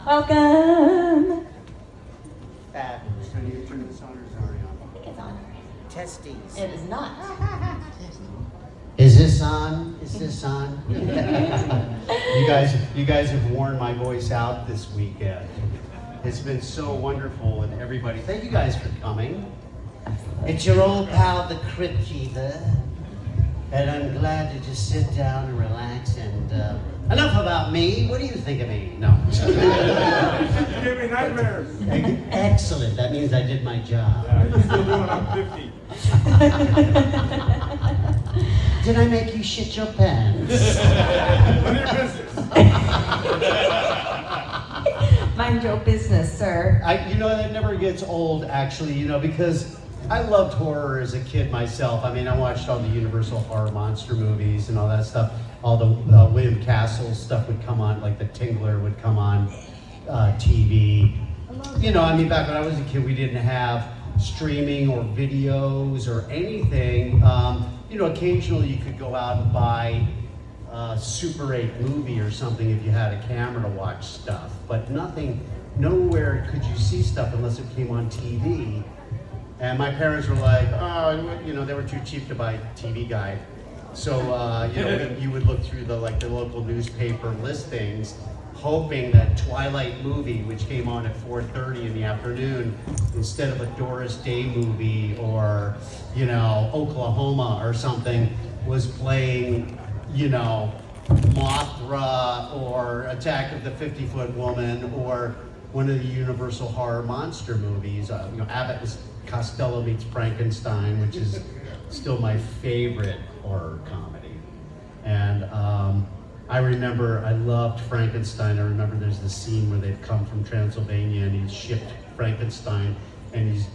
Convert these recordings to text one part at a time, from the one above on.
Welcome. Fabulous. Are you turn this on or is it already on? I think it's on. Testes. It is not. Is this on? Is this on? You guys have worn my voice out this weekend. It's been so wonderful and everybody. Thank you guys for coming. It's your old pal, the Crypt Keeper. And I'm glad to just sit down and relax and enough about me. What do you think of me? No. You gave me nightmares. Excellent. That means I did my job. Yeah, you're still doing I'm 50. Did I make you shit your pants? None of your business. Mind your business, sir. That never gets old, actually, because I loved horror as a kid myself. I mean, I watched all the Universal horror monster movies and all that stuff. All the William Castle stuff would come on, like The Tingler would come on TV. Back when I was a kid, we didn't have streaming or videos or anything. Occasionally you could go out and buy a Super 8 movie or something if you had a camera to watch stuff. But nowhere could you see stuff unless it came on TV. And my parents were like, they were too cheap to buy TV Guide. So, you would look through the local newspaper listings, hoping that Twilight movie, which came on at 4:30 in the afternoon, instead of a Doris Day movie or, Oklahoma or something, was playing, Mothra or Attack of the 50-Foot Woman or one of the Universal horror monster movies. Abbott and Costello Meets Frankenstein, which is still my favorite horror comedy. And I remember I loved Frankenstein. I remember there's this scene where they've come from Transylvania and he's shipped Frankenstein and he's,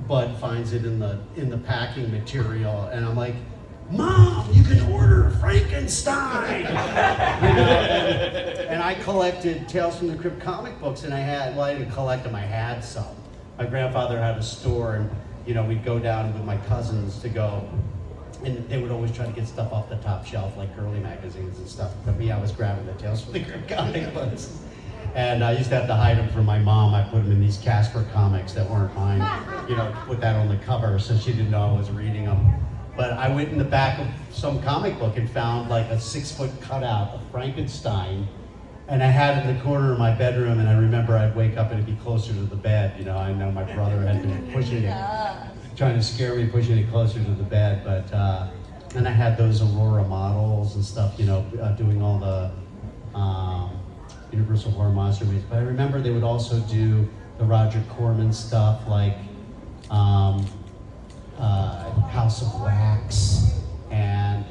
Bud finds it in the packing material and I'm like, Mom, you can order Frankenstein! And I collected Tales from the Crypt comic books and I didn't collect them, I had some. My grandfather had a store and, we'd go down with my cousins to go and they would always try to get stuff off the top shelf, like girly magazines and stuff. But me, I was grabbing the Tales from the Crypt comic books. And I used to have to hide them from my mom. I put them in these Casper comics that weren't mine, put that on the cover so she didn't know I was reading them. But I went in the back of some comic book and found like a 6-foot cutout of Frankenstein. And I had it in the corner of my bedroom, and I remember I'd wake up and it'd be closer to the bed. I know my brother had been pushing it, trying to scare me, pushing it closer to the bed. But and I had those Aurora models and stuff, doing all the Universal horror monster movies. But I remember they would also do the Roger Corman stuff, like House of Wax, and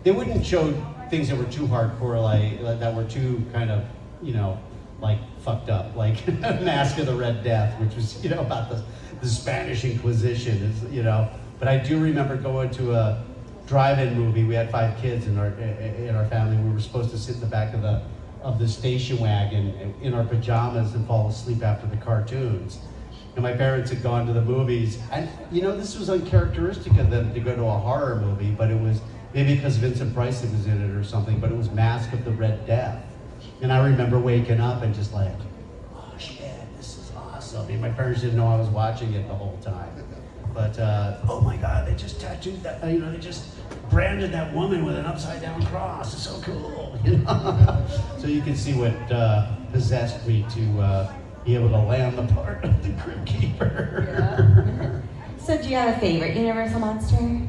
they wouldn't show things that were too hardcore, like that were too kind of, fucked up, like Mask of the Red Death, which was, about the Spanish Inquisition, But I do remember going to a drive-in movie. We had 5 kids in our family. We were supposed to sit in the back of the station wagon in our pajamas and fall asleep after the cartoons. And my parents had gone to the movies, and this was uncharacteristic of them to go to a horror movie, but it was maybe because Vincent Price was in it or something, but it was Mask of the Red Death. And I remember waking up and just like, oh shit, this is awesome. And my parents didn't know I was watching it the whole time. But, oh my God, they just tattooed that, they just branded that woman with an upside down cross. It's so cool, So you can see what possessed me to be able to land the part of the Crypt Keeper. Yeah. So do you have a favorite Universal monster?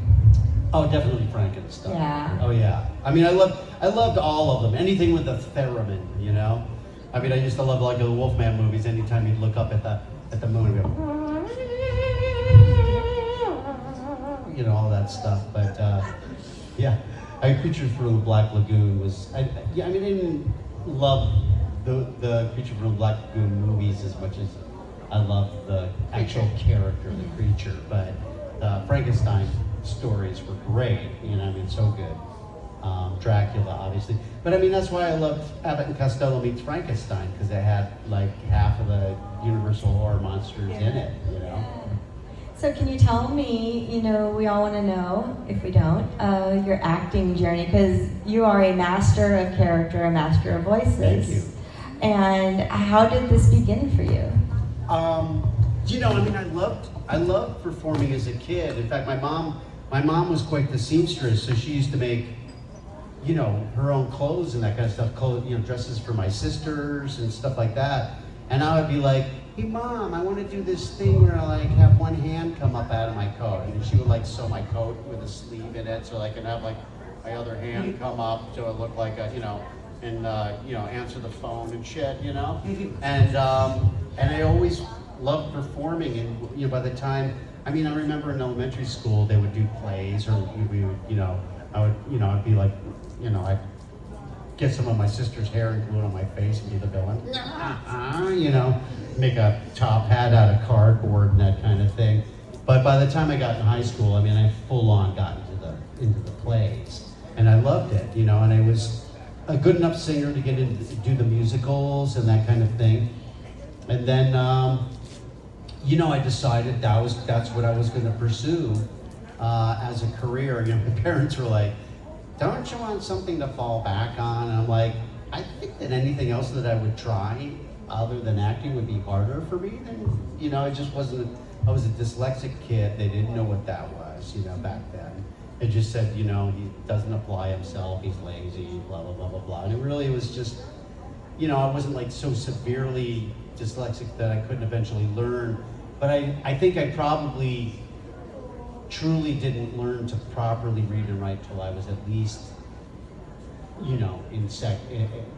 Oh, definitely Frankenstein. Yeah. Oh yeah. I mean, I loved all of them. Anything with a theremin, I mean, I used to love like the Wolfman movies. Anytime you'd look up at the moon and go, all that stuff. But yeah, Creature from the Black Lagoon was. I didn't love the Creature from the Black Lagoon movies as much as I loved the actual character, the creature. But the Frankenstein stories were great, so good. Dracula, obviously. But that's why I loved Abbott and Costello Meets Frankenstein, because they had like half of the Universal horror monsters in it, So can you tell me, we all want to know, if we don't, your acting journey, because you are a master of character, a master of voices. Thank you. And how did this begin for you? I loved performing as a kid. In fact, my mom was quite the seamstress, so she used to make, her own clothes and that kind of stuff, dresses for my sisters and stuff like that. And I would be like, hey Mom, I want to do this thing where I have one hand come up out of my coat. And she would sew my coat with a sleeve in it so I can have my other hand come up so it looked like answer the phone and shit, And I always loved performing, and by the time, I remember in elementary school they would do plays, or we would, I'd be like, I'd get some of my sister's hair and glue it on my face and be the villain, make a top hat out of cardboard and that kind of thing. But by the time I got in high school, I full on got into the plays, and I loved it, and I was a good enough singer to get into do the musicals and that kind of thing. And then, I decided that's what I was going to pursue as a career. My parents were like, "Don't you want something to fall back on?" And I'm like, I think that anything else that I would try other than acting would be harder for me. Than it just wasn't. I was a dyslexic kid. They didn't know what that was, back then. It just said, he doesn't apply himself. He's lazy. Blah blah blah blah blah. And it really was just, I wasn't so severely dyslexic that I couldn't eventually learn. But I think I probably truly didn't learn to properly read and write till I was at least,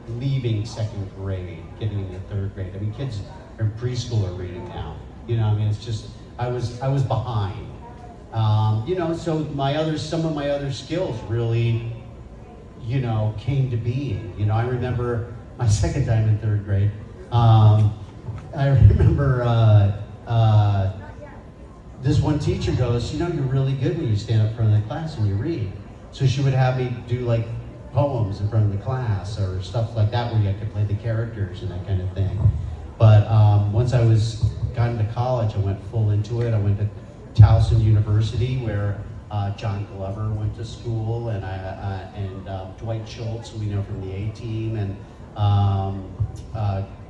leaving second grade, getting into third grade. Kids in preschool are reading now. It's just, I was behind. So some of my other skills really, came to being. I remember my second time in third grade. I remember this one teacher goes, you're really good when you stand up in front of the class and you read. So she would have me do poems in front of the class or stuff like that where you had to play the characters and that kind of thing. But once I got into college, I went full into it. I went to Towson University where John Glover went to school, and Dwight Schultz, who we know from the A-Team, and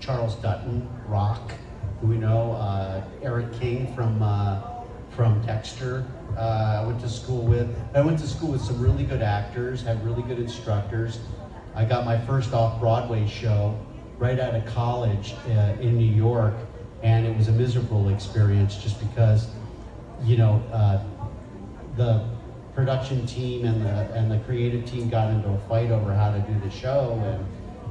Charles Dutton, Rock, who we know, Eric King from Dexter, I went to school with. I went to school with some really good actors, had really good instructors. I got my first off-Broadway show right out of college in New York, and it was a miserable experience just because, the production team and the creative team got into a fight over how to do the show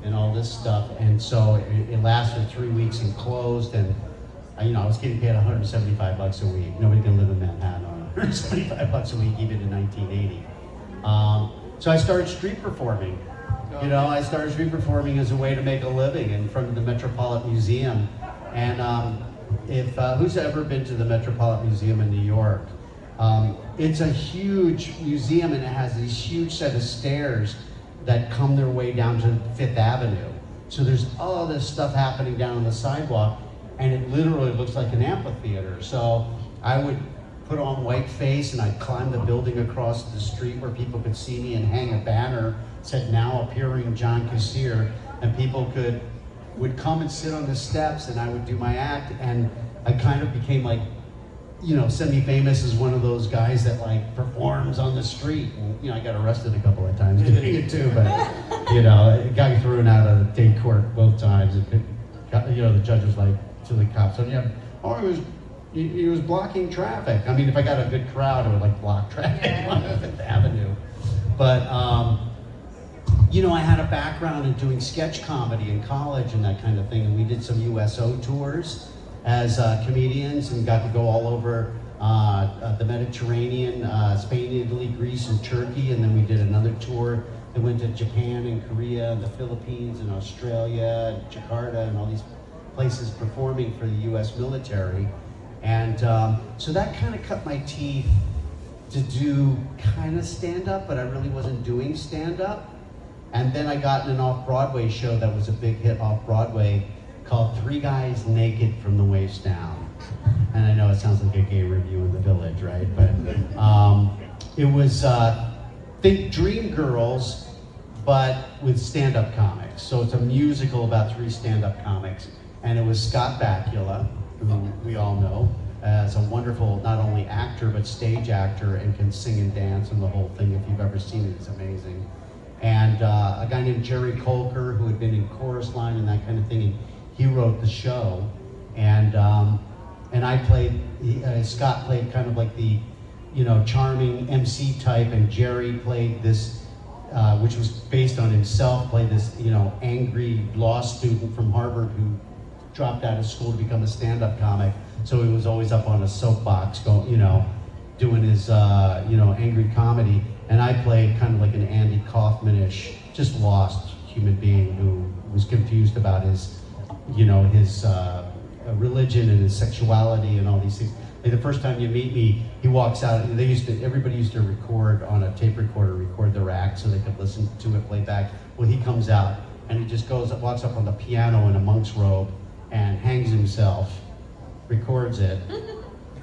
and all this stuff, and so it lasted 3 weeks and closed, and I was getting paid $175 a week. Nobody can live in Manhattan on $175 a week, even in 1980. So I started street performing. I started street performing as a way to make a living in front of the Metropolitan Museum. And if who's ever been to the Metropolitan Museum in New York? It's a huge museum, and it has these huge set of stairs that come their way down to Fifth Avenue. So there's all this stuff happening down on the sidewalk, and it literally looks like an amphitheater. So I would put on white face, and I'd climb the building across the street where people could see me and hang a banner that said, "Now appearing John Kassir," and people would come and sit on the steps, and I would do my act, and I kind of became semi-famous as one of those guys that performs on the street. And, I got arrested a couple of times doing it too, but it got thrown out of day court both times. The judge was to the cops, he was blocking traffic. If I got a good crowd, it would block traffic on Fifth Avenue. But I had a background in doing sketch comedy in college and that kind of thing, and we did some USO tours as comedians and got to go all over the Mediterranean, Spain, Italy, Greece, and Turkey, and then we did another tour that went to Japan and Korea and the Philippines and Australia and Jakarta and all these places performing for the U.S. military. And so that kind of cut my teeth to do kind of stand-up, but I really wasn't doing stand-up. And then I got in an off-Broadway show that was a big hit off-Broadway called Three Guys Naked from the Waist Down. And I know it sounds like a gay review in the Village, right? But it was, think Dreamgirls, but with stand-up comics. So it's a musical about 3 stand-up comics. And it was Scott Bakula, who we all know as a wonderful, not only actor, but stage actor, and can sing and dance and the whole thing. If you've ever seen it, it's amazing. And a guy named Jerry Colker, who had been in Chorus Line and that kind of thing, and he wrote the show. And I played, Scott played kind of like the, charming MC type, and Jerry played this, which was based on himself, played this, angry law student from Harvard who dropped out of school to become a stand-up comic. So he was always up on a soapbox, doing his, angry comedy. And I played kind of like an Andy Kaufman-ish, just lost human being who was confused about his, his religion and his sexuality and all these things. Like the first time you meet me, he walks out. Everybody used to record on a tape recorder, record their act so they could listen to it play back. Well, he comes out and he just walks up on the piano in a monk's robe and hangs himself, records it,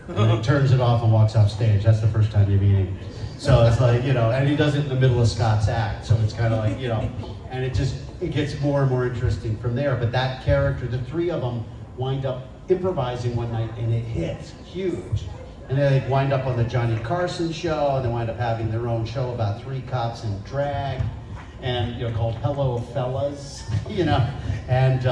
and then turns it off and walks off stage. That's the first time you meet him. So it's like, and he does it in the middle of Scott's act. So it's kind of like, and it gets more and more interesting from there. But that character, the 3 of them wind up improvising one night, and it hits huge. And then they wind up on the Johnny Carson show, and they wind up having their own show about 3 cops in drag, and called Hello Fellas, and and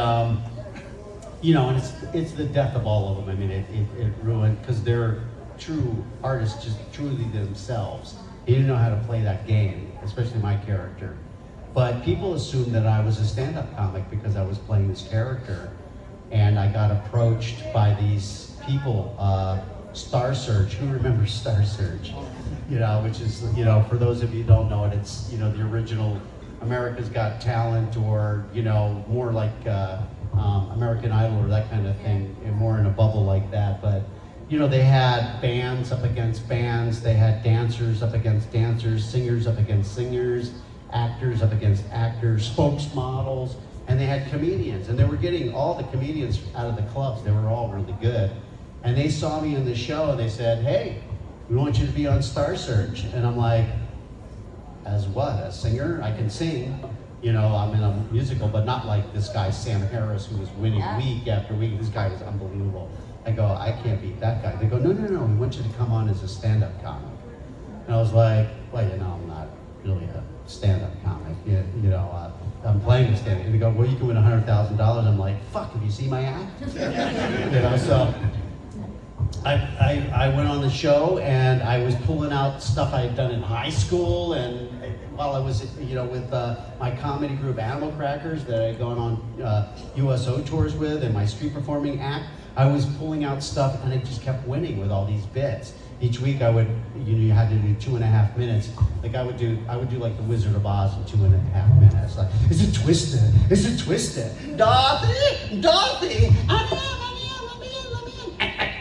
it's the death of all of them. I mean, it ruined, because they're true artists, just truly themselves. He didn't know how to play that game, especially my character. But people assumed that I was a stand-up comic because I was playing this character. And I got approached by these people, Star Search. Who remembers Star Search? Which is, for those of you who don't know it, it's, the original America's Got Talent, or, more like American Idol or that kind of thing, and more in a bubble like that. But, they had bands up against bands, they had dancers up against dancers, singers up against singers, actors up against actors, spokesmodels. And they had comedians, and they were getting all the comedians out of the clubs. They were all really good. And they saw me in the show, and they said, "Hey, we want you to be on Star Search." And I'm like, "As what? A singer? I can sing. I'm in a musical, but not like this guy, Sam Harris, who was winning week after week. This guy was unbelievable." I go, "I can't beat that guy." They go, No, we want you to come on as a stand-up comic." And I was like, "Well, I'm not really a stand-up comic. I'm playing a stand-up." And they go, "Well, you can win $100,000. I'm like, "Fuck, have you seen my act?" So I went on the show, and I was pulling out stuff I had done in high school, and while I was, with my comedy group Animal Crackers that I had gone on USO tours with, and my street performing act, I was pulling out stuff, and I just kept winning with all these bits. Each week I would, you had to do 2.5 minutes. Like I would do like the Wizard of Oz in 2.5 minutes. Like, is it twisted? Is it twisted? Dorothy, I'm in.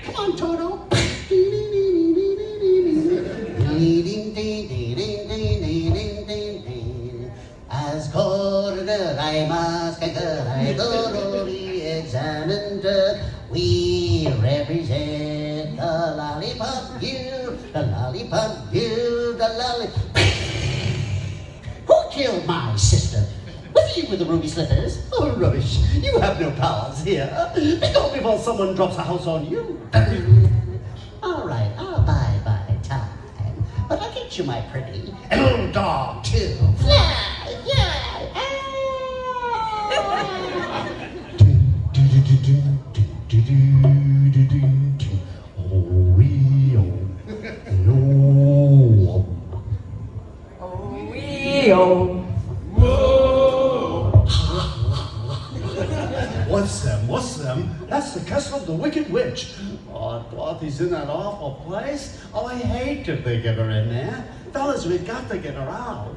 Come on, Toto. As coroner, I must concur, I thoroughly examined her. We represent the lollipop view, the lollipop view, the lollipop. Who killed my sister? Was it you with the ruby slippers? Oh, rubbish. You have no powers here. Be gone before someone drops a house on you. All right, I'll bide my time. But I'll get you, my pretty. An old dog, too. Fly, fly, What's them? That's the castle of the Wicked Witch. Oh, Dorothy's in that awful place. Oh, I hate to think of her in there. Fellas, we've got to get her out.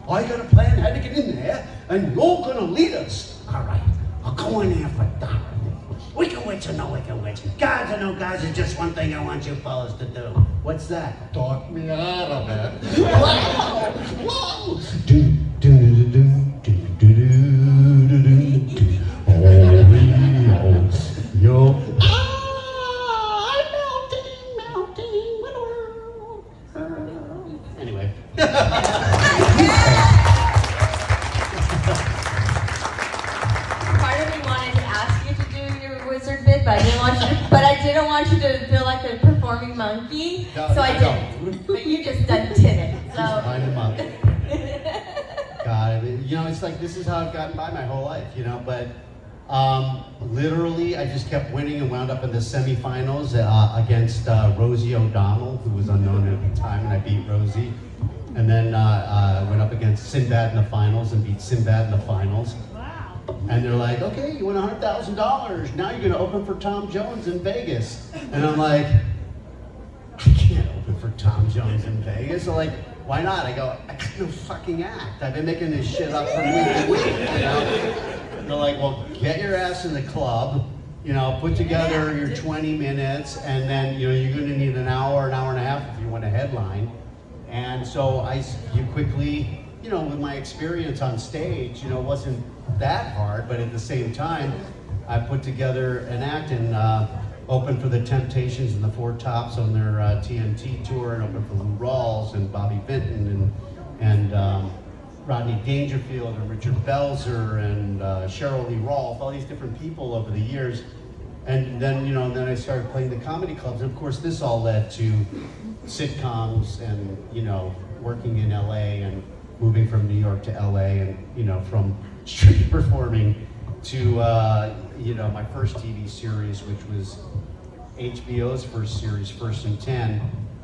I got a plan how to get in there, and you're gonna lead us. All right, I'll go in there for Dorothy. Wicked Witch or no Wicked Witch? Guys or no guys, there's just one thing I want you fellas to do. What's that? Talk me out of it. Wow! Whoa! Do, do, do, do, do, do, do, do, do, do. Oh, yo. I'm want you to feel like a performing monkey, No, so I no. did. But you just done did it. Just So. line them up. God, you know, it's like this is how I've gotten by my whole life, you know. But literally, I just kept winning and wound up in the semifinals against Rosie O'Donnell, who was unknown at the time, and I beat Rosie. And then went up against Sinbad in the finals and beat Sinbad in the finals. Wow. And they're like, okay, you win $100,000. Now you're going to open for Tom Jones in Vegas. And I'm like, I can't open for Tom Jones in Vegas. So like, why not? I go, I got no fucking act. I've been making this shit up from week to week, you know? And they're like, well, get your ass in the club, you know, put together your 20 minutes, and then, you know, you're going to need an hour and a half if you want a headline. And so you quickly, you know, with my experience on stage, you know, it wasn't that hard, but at the same time, I put together an act and opened for the Temptations and the Four Tops on their TNT tour, and opened for Lou Rawls and Bobby Vinton and Rodney Dangerfield and Richard Belzer and Cheryl Lee Rolfe, all these different people over the years. And then, you know, then I started playing the comedy clubs. And of course, this all led to sitcoms and, you know, working in LA and moving from New York to LA, and, you know, from street performing to, you know, my first TV series, which was HBO's first series, First and 10.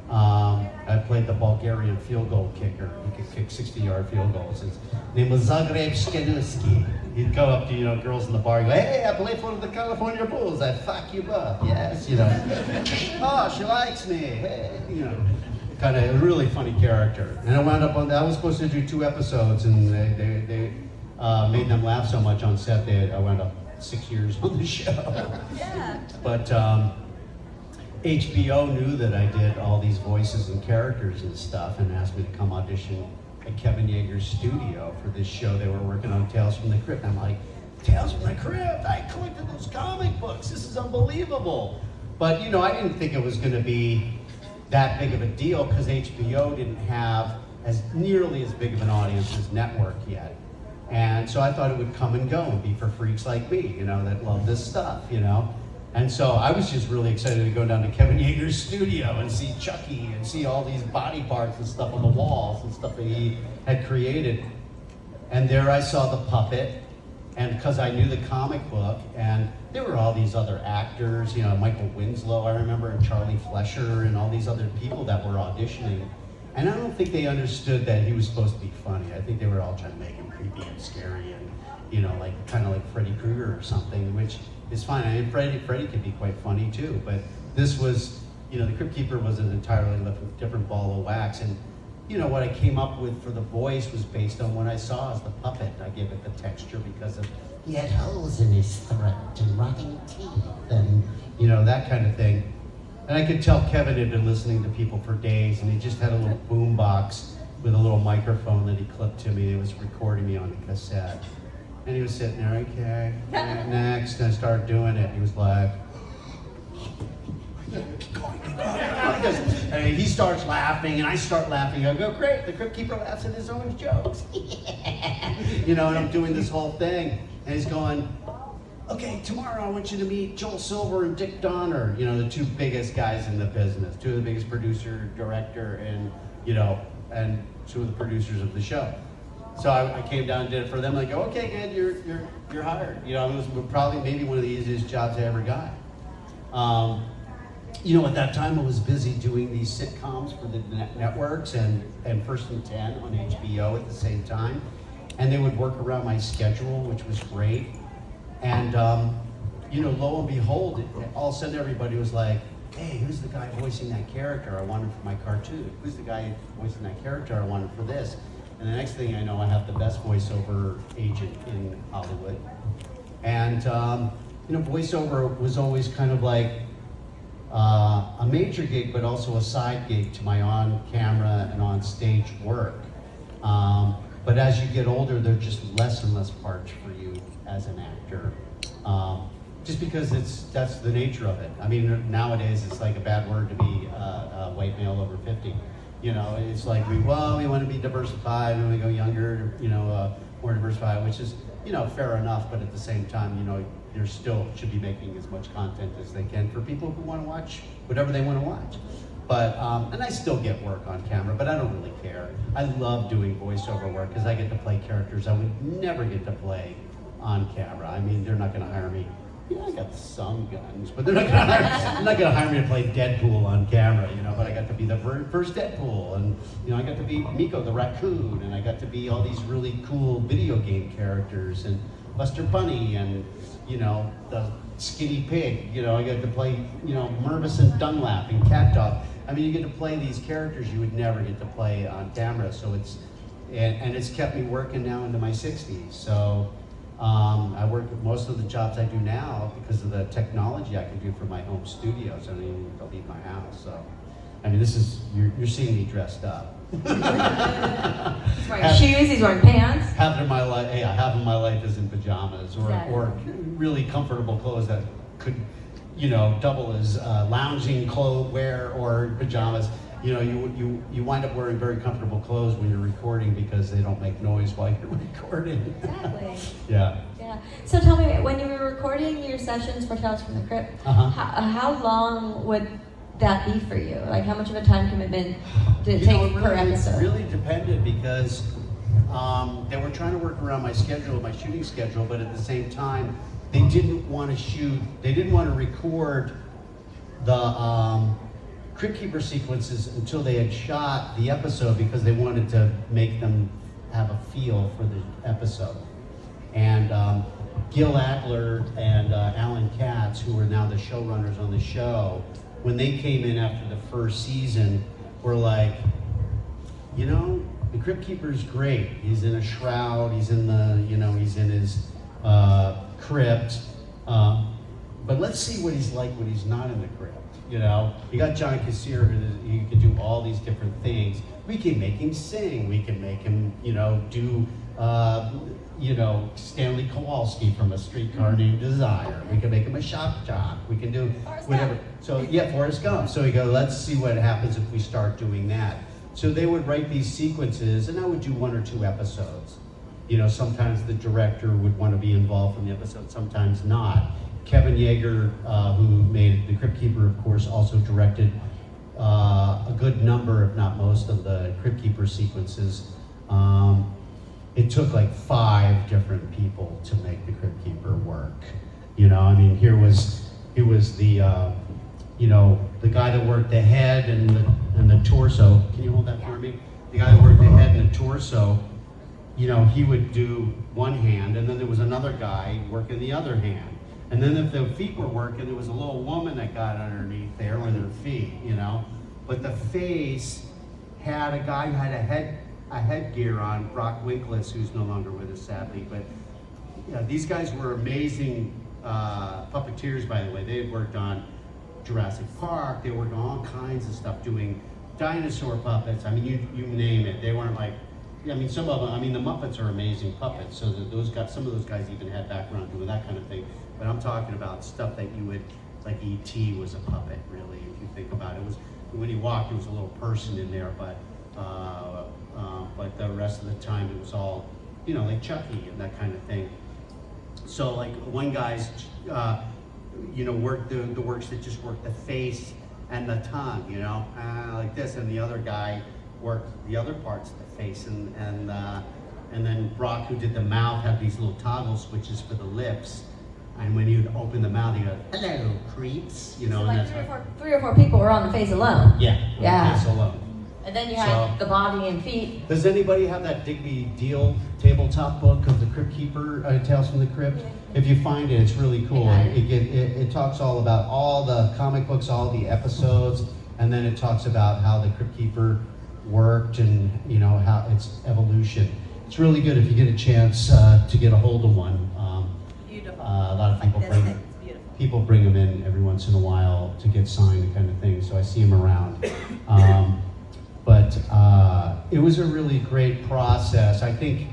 I played the Bulgarian field goal kicker. He could kick 60-yard field goals. His name was Zagreb Skenuski. He'd go up to, you know, girls in the bar and go, hey, I play for the California Bulls. I fuck you up. Yes, you know. Oh, she likes me. Hey, you know. Kind of a really funny character. And I wound up on that. I was supposed to do 2 episodes, and they made them laugh so much on set that I wound up 6 years on the show. Yeah. But HBO knew that I did all these voices and characters and stuff, and asked me to come audition at Kevin Yeager's studio for this show. They were working on Tales from the Crypt. And I'm like, Tales from the Crypt? I collected those comic books. This is unbelievable. But, you know, I didn't think it was going to be that big of a deal because HBO didn't have nearly as big of an audience as Network yet. And so I thought it would come and go and be for freaks like me, you know, that love this stuff, you know. And so I was just really excited to go down to Kevin Yeager's studio and see Chucky and see all these body parts and stuff on the walls and stuff that he had created. And there I saw the puppet, and because I knew the comic book, and there were all these other actors, you know, Michael Winslow, I remember, and Charlie Flesher, and all these other people that were auditioning. And I don't think they understood that he was supposed to be funny. I think they were all trying to make him creepy and scary and, you know, like kind of like Freddy Krueger or something, which is fine. I mean, Freddy could be quite funny too, but this was, you know, the Crypt Keeper was an entirely different ball of wax. And, you know, what I came up with for the voice was based on what I saw as the puppet. I gave it the texture because of he had holes in his throat and rotting teeth and, you know, that kind of thing. And I could tell Kevin had been listening to people for days, and he just had a little boom box with a little microphone that he clipped to me. It was recording me on a cassette. And he was sitting there, okay, next, and I started doing it. He was like, keep going. And he starts laughing, and I start laughing. I go, great, the Crypt Keeper laughs at his own jokes. You know, and I'm doing this whole thing, and he's going, okay, tomorrow I want you to meet Joel Silver and Dick Donner, you know, the 2 biggest guys in the business, 2 of the biggest producer, director, and, you know, and 2 of the producers of the show. So I came down and did it for them. I go, okay, Ed, you're hired. You know, it was probably maybe one of the easiest jobs I ever got. You know, at that time I was busy doing these sitcoms for the networks and First and 10 on HBO at the same time. And they would work around my schedule, which was great. And, you know, lo and behold, all of a sudden everybody was like, hey, who's the guy voicing that character I wanted for my cartoon? Who's the guy voicing that character I wanted for this? And the next thing I know, I have the best voiceover agent in Hollywood. And, you know, voiceover was always kind of like a major gig, but also a side gig to my on-camera and on-stage work. But as you get older, there are just less and less parts for you as an actor. Just because that's the nature of it. I mean, nowadays it's like a bad word to be a white male over 50. You know, it's like we want to be diversified, and we go younger, more diversified, which is, fair enough, but at the same time, there still should be making as much content as they can for people who want to watch whatever they want to watch. But, and I still get work on camera, but I don't really care. I love doing voiceover work because I get to play characters I would never get to play on camera. I mean, they're not going to hire me. I got some guns, but they're not going to hire me to play Deadpool on camera, but I got to be the first Deadpool, and, I got to be Miko the raccoon, and I got to be all these really cool video game characters, and Buster Bunny, and, the skinny pig, I got to play, Mervis and Dunlap and Cat Dog. I mean, you get to play these characters you would never get to play on camera, so and it's kept me working now into my 60s, so I work with most of the jobs I do now because of the technology I can do for my home studios. I don't even need to leave my house, so, I mean, you're seeing me dressed up. He's wearing shoes, he's wearing pants. Half of my life is in pajamas or really comfortable clothes that could, double as lounging clothes wear or pajamas. You wind up wearing very comfortable clothes when you're recording because they don't make noise while you're recording. Exactly. Yeah. Yeah. So tell me, when you were recording your sessions for Tales from the Crypt, how long would that be for you? Like, how much of a time commitment did it take per episode? It really depended because they were trying to work around my schedule, my shooting schedule, but at the same time, they didn't want to record the Crypt Keeper sequences until they had shot the episode because they wanted to make them have a feel for the episode. And Gil Adler and Alan Katz, who are now the showrunners on the show, when they came in after the first season, were like, the Crypt Keeper's great. He's in a shroud, he's in his crypt, but let's see what he's like when he's not in the crypt. You got John Kassir, who can do all these different things. We can make him sing. We can make him, do, Stanley Kowalski from A Streetcar Named Desire. We can make him a shock jock. We can do whatever. So, Forrest Gump. So we go, let's see what happens if we start doing that. So they would write these sequences, and I would do 1 or 2 episodes. Sometimes the director would want to be involved from the episode, sometimes not. Kevin Yeager, who made The Crypt Keeper, of course, also directed a good number, if not most, of the Crypt Keeper sequences. It took like 5 different people to make The Crypt Keeper work. Here was the guy that worked the head and the torso. Can you hold that for me? The guy that worked the head and the torso. He would do one hand, and then there was another guy working the other hand. And then if the feet were working, there was a little woman that got underneath there with her feet, But the face had a guy who had a headgear on, Brock Winkless, who's no longer with us, sadly. But these guys were amazing puppeteers, by the way. They had worked on Jurassic Park. They worked on all kinds of stuff, doing dinosaur puppets. I mean, you name it. They weren't like, some of them, the Muppets are amazing puppets. So some of those guys even had background doing that kind of thing. But I'm talking about stuff that you would, like E.T. was a puppet, really, if you think about it. It was, when he walked, there was a little person in there, but the rest of the time it was all, like Chucky and that kind of thing. So like one guy's, worked the works that just worked the face and the tongue, like this, and the other guy worked the other parts of the face, and then Brock, who did the mouth, had these little toggle switches for the lips. And when you'd open the mouth, you go, "Hello, creeps," So like and that's three or four people were on the face alone. Yeah. Face alone. And then you had the body and feet. Does anybody have that Digby Deal tabletop book of the Crypt Keeper, Tales from the Crypt? If you find it, it's really cool. It talks all about all the comic books, all the episodes, and then it talks about how the Crypt Keeper worked and how its evolution. It's really good if you get a chance to get a hold of one. Beautiful. A lot of people Like bring them in every once in a while to get signed, kind of thing. So I see them around. But it was a really great process. I think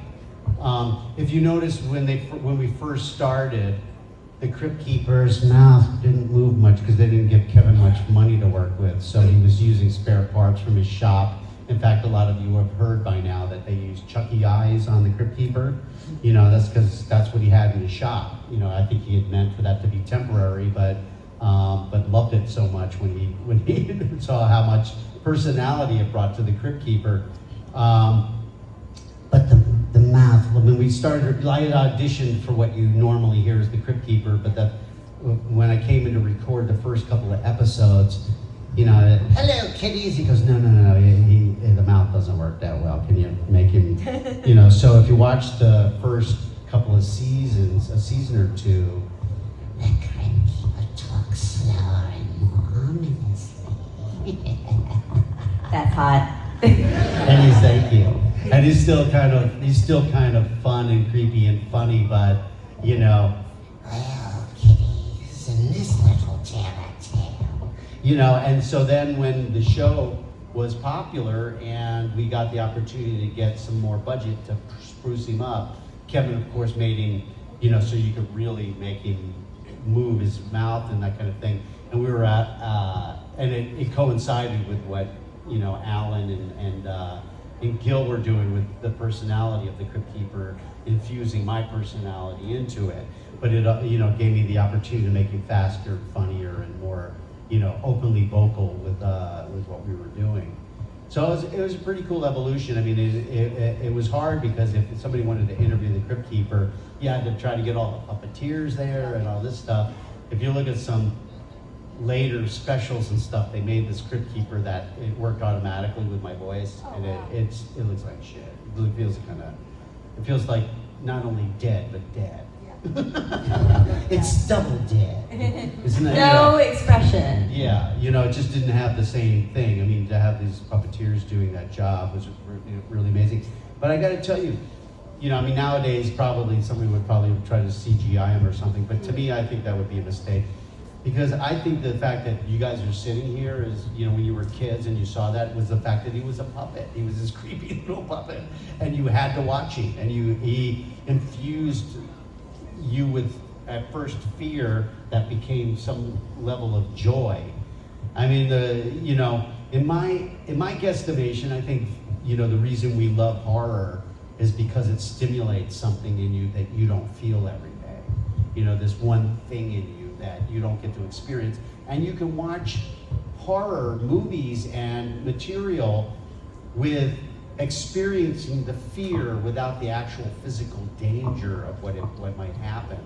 if you notice when we first started, the Crypt Keeper's mouth didn't move much because they didn't give Kevin much money to work with. So he was using spare parts from his shop. In fact, a lot of you have heard by now that they use Chucky eyes on the Crypt Keeper. You know, that's because that's what he had in his shop. You know, I think he had meant for that to be temporary, but loved it so much when he saw how much personality it brought to the Crypt Keeper. But the mouth, when we started, I had auditioned for what you normally hear as the Crypt Keeper, but when I came in to record the first couple of episodes, you know, hello kitties, he goes, no, the mouth doesn't work that well. Can you make him, you know, so if you watch the first couple of seasons, a season or two, the Crypt Keeper talks slower and more ominously. That's hot. And he's thank you. And he's still kind of fun and creepy and funny, but you know, well, kitties, and this little tail. You know, and so then when the show was popular and we got the opportunity to get some more budget to spruce him up, Kevin of course made him, you know, so you could really make him move his mouth and that kind of thing. And we were at, and it coincided with what, you know, Alan and Gil were doing with the personality of the Crypt Keeper, infusing my personality into it. But it, you know, gave me the opportunity to make him faster, funnier, and more, you know, openly vocal with what we were doing. So it was a pretty cool evolution. I mean, it was hard because if somebody wanted to interview the Crypt Keeper, you had to try to get all the puppeteers there and all this stuff. If you look at some later specials and stuff, they made this Crypt Keeper that it worked automatically with my voice, and it looks like shit. It really feels like not only dead but dead. It's double dead, isn't it? No expression. Yeah, you know, it just didn't have the same thing. I mean, to have these puppeteers doing that job was really amazing. But I got to tell you, you know, I mean, nowadays somebody would probably try to CGI him or something. But to me, I think that would be a mistake. Because I think the fact that you guys are sitting here is, you know, when you were kids and you saw that, was the fact that he was a puppet. He was this creepy little puppet, and you had to watch him, and he infused you with, at first, fear that became some level of joy. I mean, you know, in my guesstimation, I think, you know, the reason we love horror is because it stimulates something in you that you don't feel every day. You know, this one thing in you that you don't get to experience. And you can watch horror movies and material with experiencing the fear without the actual physical danger of what might happen,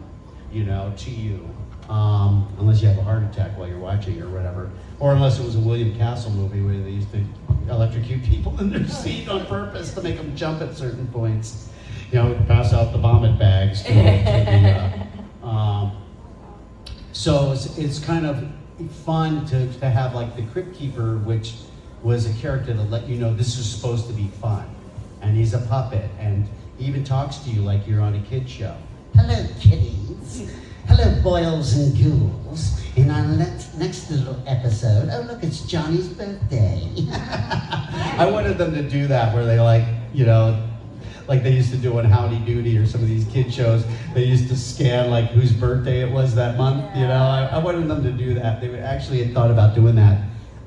you know, to you. Unless you have a heart attack while you're watching or whatever. Or unless it was a William Castle movie where they used to electrocute people in their seat on purpose to make them jump at certain points. You know, pass out the vomit bags so it's kind of fun to have like the Crypt Keeper, which was a character that let you know this is supposed to be fun. And he's a puppet, and he even talks to you like you're on a kid show. Hello, kitties. Hello, boils and ghouls. In our next little episode, oh look, it's Johnny's birthday. I wanted them to do that where they like, you know, like they used to do on Howdy Doody or some of these kid shows. They used to scan like whose birthday it was that month, you know. I wanted them to do that. They actually had thought about doing that.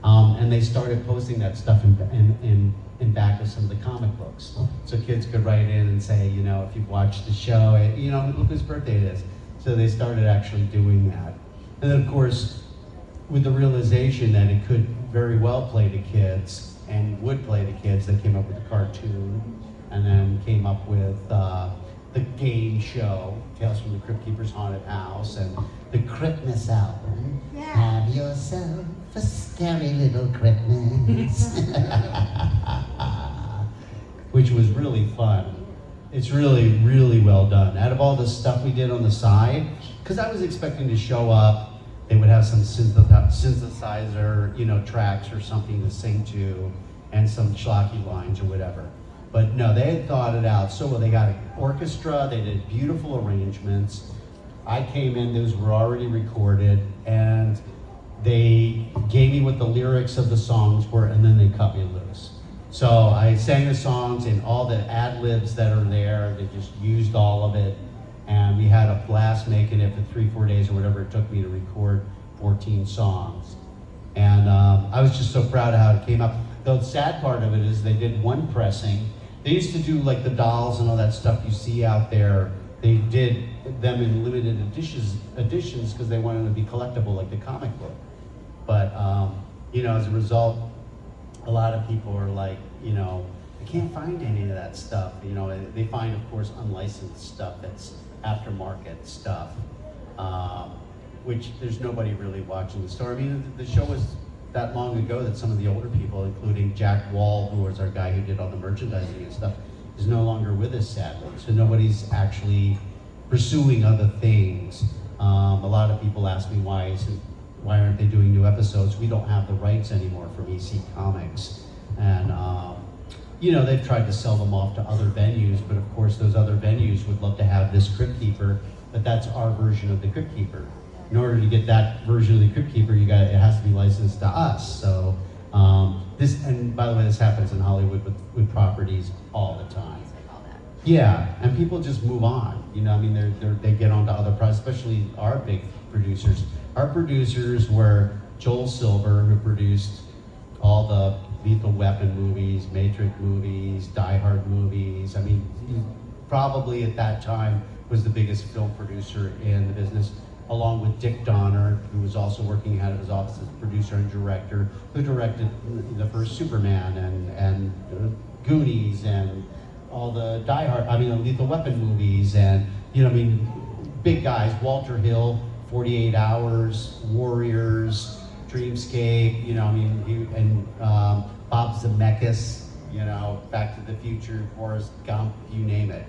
And they started posting that stuff in back of some of the comic books. So kids could write in and say, you know, if you've watched the show, you know, look whose birthday it is. So they started actually doing that. And then of course, with the realization that it could very well play to kids and would play to kids, they came up with a cartoon and then came up with the game show, Tales from the Crypt Keeper's Haunted House, and the Christmas album. Yeah. Have yourself a scary little Christmas. Which was really fun. It's really, really well done. Out of all the stuff we did on the side, because I was expecting to show up, they would have some synthesizer, you know, tracks or something to sing to, and some schlocky lines or whatever. But no, they had thought it out so well. They got an orchestra, they did beautiful arrangements. I came in, those were already recorded, and they gave me what the lyrics of the songs were, and then they cut me loose. So I sang the songs and all the ad-libs that are there, they just used all of it. And we had a blast making it for 3-4 days or whatever it took me to record 14 songs. And I was just so proud of how it came up. the sad part of it is they did one pressing. They used to do like the dolls and all that stuff you see out there. They did them in limited editions because they wanted them to be collectible like the comic book. But, as a result, a lot of people are like, I can't find any of that stuff. They find, of course, unlicensed stuff that's aftermarket stuff, which there's nobody really watching the store. I mean, the show was that long ago that some of the older people, including Jack Wall, who was our guy who did all the merchandising and stuff, is no longer with us, sadly. So nobody's actually pursuing other things. A lot of people ask me why aren't they doing new episodes? We don't have the rights anymore from EC Comics. And, they've tried to sell them off to other venues, but of course those other venues would love to have this Crypt Keeper, but that's our version of the Crypt Keeper. In order to get that version of the Crypt Keeper, it has to be licensed to us. So and by the way, this happens in Hollywood with properties all the time. Yeah, and people just move on. They get on to other projects, especially our big producers. Our producers were Joel Silver, who produced all the Lethal Weapon movies, Matrix movies, Die Hard movies. I mean, he probably at that time was the biggest film producer in the business, along with Dick Donner, who was also working out of his office as producer and director, who directed the first Superman and Goonies and all the Lethal Weapon movies, and big guys. Walter Hill, 48 Hours, Warriors, Dreamscape. Bob Zemeckis. Back to the Future, Forrest Gump, you name it.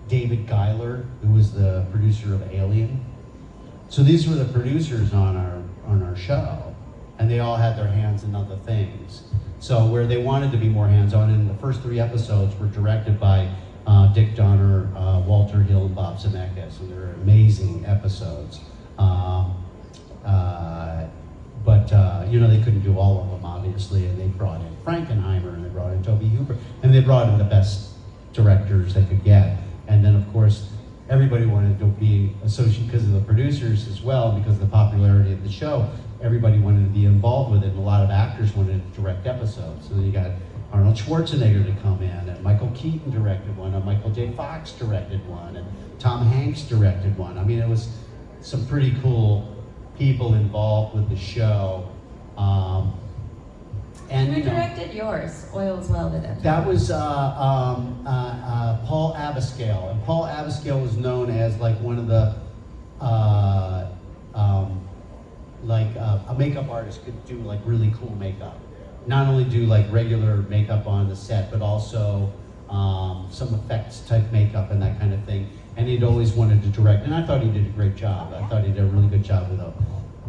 David Giler, who was the producer of Alien. So these were the producers on our show, and they all had their hands in other things. So where they wanted to be more hands-on, and the first 3 episodes were directed by Dick Donner, Walter Hill, and Bob Zemeckis, and they're amazing episodes. But they couldn't do all of them, obviously, and they brought in Frankenheimer, and they brought in Tobe Hooper, and they brought in the best directors they could get. And then, of course, everybody wanted to be associated because of the producers as well, because of the popularity of the show. Everybody wanted to be involved with it, and a lot of actors wanted to direct episodes. So then you got Arnold Schwarzenegger to come in, and Michael Keaton directed one, and Michael J. Fox directed one, and Tom Hanks directed one. I mean, it was some pretty cool people involved with the show. Who directed yours, Oils Welded? That was Paul Abascal, and Paul Abascal was known as like one of the a makeup artist could do like really cool makeup. Not only do like regular makeup on the set, but also some effects type makeup and that kind of thing. And he'd always wanted to direct, and I thought he did a great job. I thought he did a really good job with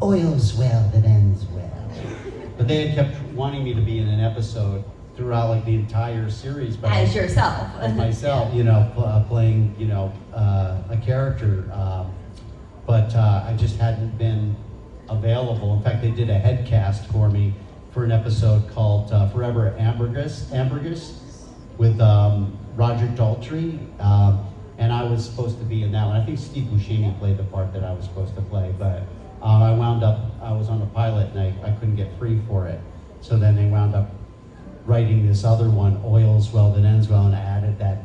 Oils Well That Ends Well. But they had kept wanting me to be in an episode throughout like the entire series. But as yourself. As myself, playing, a character. But I just hadn't been available. In fact, they did a head cast for me for an episode called Forever Ambergris with Roger Daltrey. And I was supposed to be in that one. I think Steve Buscemi played the part that I was supposed to play, but I was on a pilot and I couldn't get free for it. So then they wound up writing this other one, Oils Well That Ends Well, and I added that,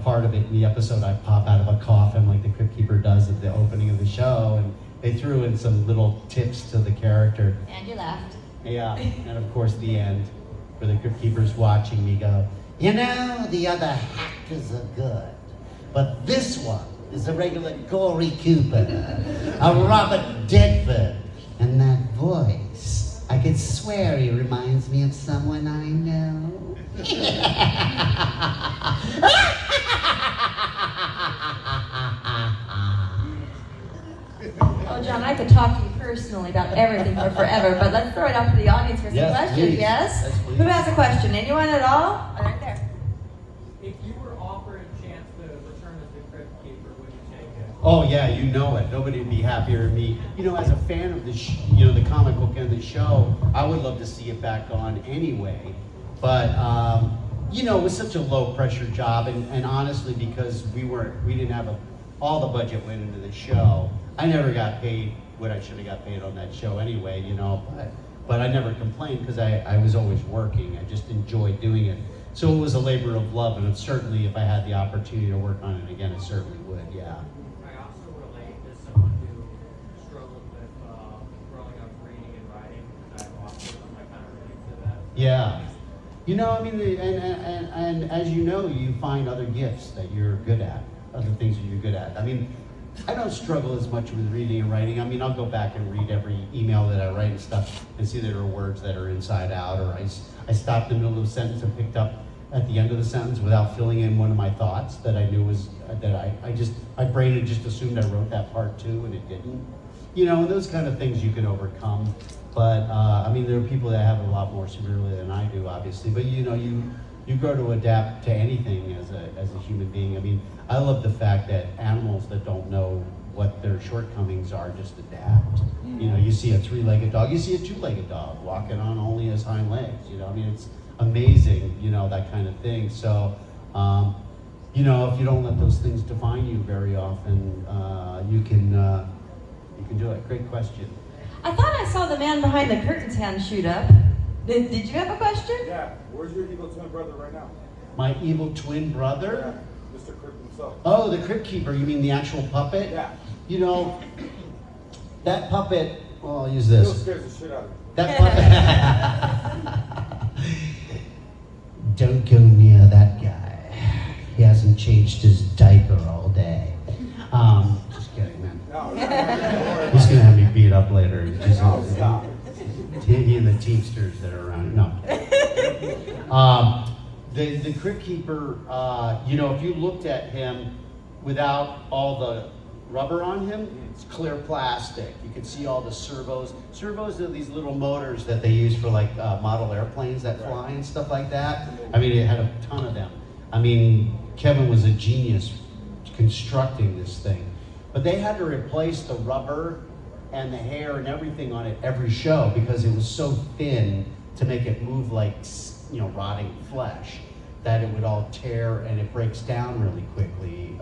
part of it in the episode. I pop out of a coffin like the Crypt Keeper does at the opening of the show, and they threw in some little tips to the character. And you laughed. Yeah, and of course the end, where the Crypt Keeper's watching me go, the other actors are good, but this one is a regular Gory Cooper, a Robert Redford, and that voice, I could swear he reminds me of someone I know. Oh, John, I could talk to you personally about everything for forever, but let's throw it out to the audience for some questions, please. yes? Yes, please. Who has a question? Anyone at all? Oh, right there. If you were offered a chance to return as the Crypt Keeper, would you take it? Oh yeah, it. Nobody would be happier than me. As a fan of the comic book and the show, I would love to see it back on anyway. But it was such a low pressure job, and honestly, because we didn't have all the budget went into the show. I never got paid what I should have got paid on that show anyway, you know. But I never complained because I was always working. I just enjoyed doing it. So it was a labor of love, and it's certainly, if I had the opportunity to work on it again, it certainly would, yeah. I also relate to someone who struggled with growing up reading and writing, because I have autism. I kind of relate to that. Yeah. You know, I mean, and as you know, you find other gifts that you're good at, other things that you're good at. I mean, I don't struggle as much with reading and writing. I mean, I'll go back and read every email that I write and stuff and see there are words that are inside out, or I stopped in the middle of a sentence and picked up at the end of the sentence without filling in one of my thoughts that I knew was, that my brain had just assumed I wrote that part too, and it didn't. You know, those kind of things you can overcome. But, I mean, there are people that have it a lot more severely than I do, obviously. But, you know, you grow to adapt to anything as a human being. I mean, I love the fact that animals that don't know what their shortcomings are just adapt. You know, you see a three-legged dog, you see a two-legged dog walking on only his hind legs. You know, I mean, it's amazing, you know, that kind of thing. So, you know, if you don't let those things define you very often, you can do it. Great question. I thought I saw the man behind the curtain's hand shoot up. Did you have a question? Yeah, where's your evil twin brother right now? My evil twin brother? Yeah, Mr. Crypt himself. Oh, the Crypt Keeper, you mean the actual puppet? Yeah. You know, that puppet, well, I'll use Still this. scares the shit out of me. That puppet. Don't go near that guy. He hasn't changed his diaper all day. Just kidding, man. No, He's gonna have me beat up later. Just, no, stop. he and the Teamsters that are around. No. The Crypt Keeper, you know, if you looked at him without all the rubber on him, it's clear plastic. You can see all the servos. Servos are these little motors that they use for like model airplanes that fly and stuff like that. I mean, it had a ton of them. I mean, Kevin was a genius constructing this thing. But they had to replace the rubber and the hair and everything on it every show because it was so thin to make it move like, you know, rotting flesh, that it would all tear and it breaks down really quickly.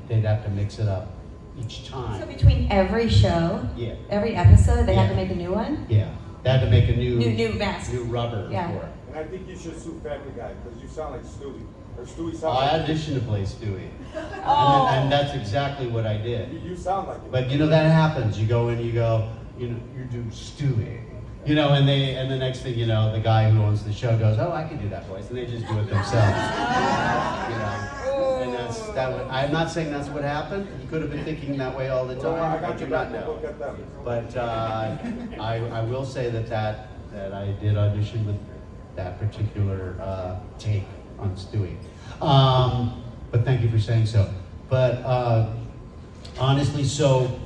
They'd have to mix it up each time. So between every show, Yeah. every episode, they had to Yeah. make a new one? Yeah, they had to make a new mask. new rubber Yeah. for it. And I think you should sue Family Guy because you sound like Stewie. Or Stewie sounds I like auditioned to play Stewie, Oh. and that's exactly what I did. you sound like it. But you know that happens. You go in, you go, you know, you do Stewie, you know, and the next thing you know, the guy who owns the show goes, oh, I can do that voice, and they just do it themselves. You know, and that's that. I'm not saying that's what happened. He could have been thinking that way all the Well, I time. got I do you not back. know. Look at them. But I will say that I did audition with that particular take on Stewie. But thank you for saying so. But honestly, so